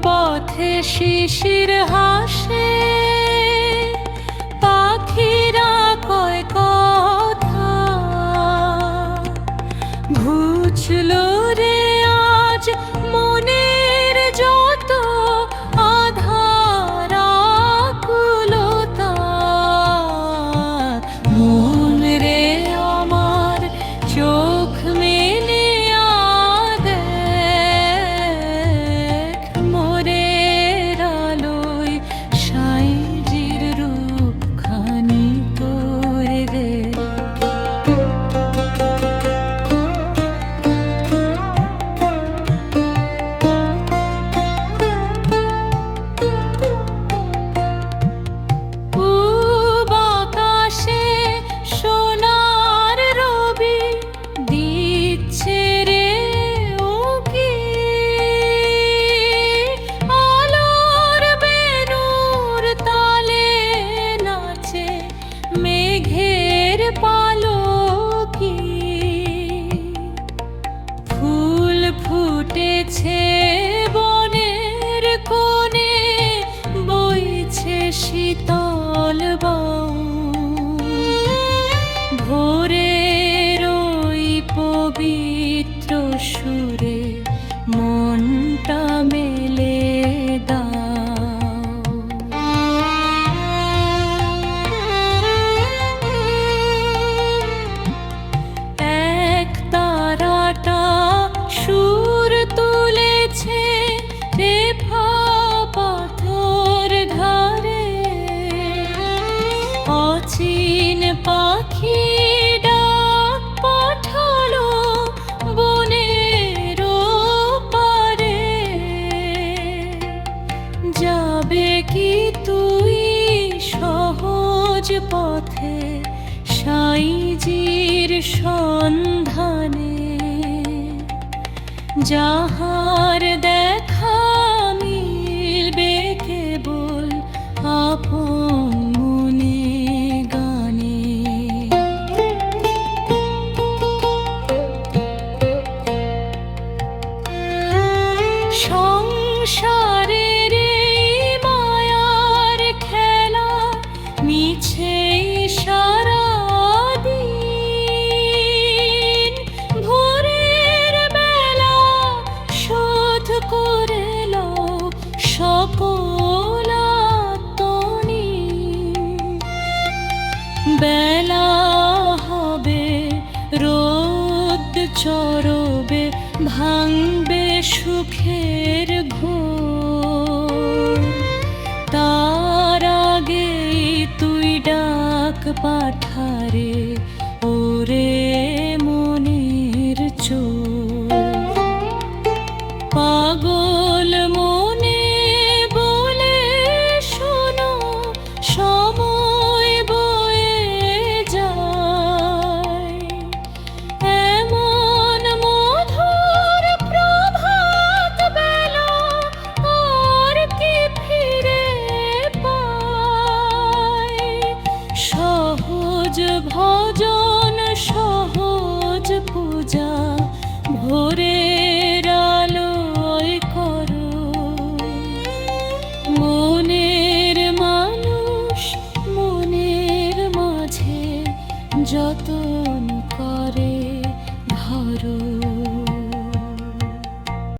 পথে শিশির হাসে, পাখিরা কয় কথা, ঘুচলো রে আজ মনের যত আধার আকুলতা। মন রে আমার চোখ মেলে দেখ, মোরের আলোয় সাইজির রূপখানি তোরে দে। মেঘের পালকি ফুল ফুটেছে বনের কোণে, বইছে শীতল বাউল। ভোরের ওই পবিত্র সুরে মনটা মেলে দাও। সুর তুলেছে রেফা পাথর ধারে, অচিন পাখি ডাক পাঠালো বনের পারে। যাবে কি তুই সহজ পথে সাইজির সন্ধানে, যাহার দেখা মিলবে কেবল আপন মনে গানে। সংসারের মায়ার খেলা মিছে সারা করে লও সকল আত্মনি। বেলা হবে রোদ চরবে, ভাঙবে সুখের ঘোর। তার আগে তুই ডাক পাঠারে ওরে মনের চোর। পাগল মনে বলে শোনো, সময় বয়ে যায়। এমন মধুর প্রভাত বেলা আর কি ফিরে পায়। সহজ ভজন সহজ পূজা ভোরে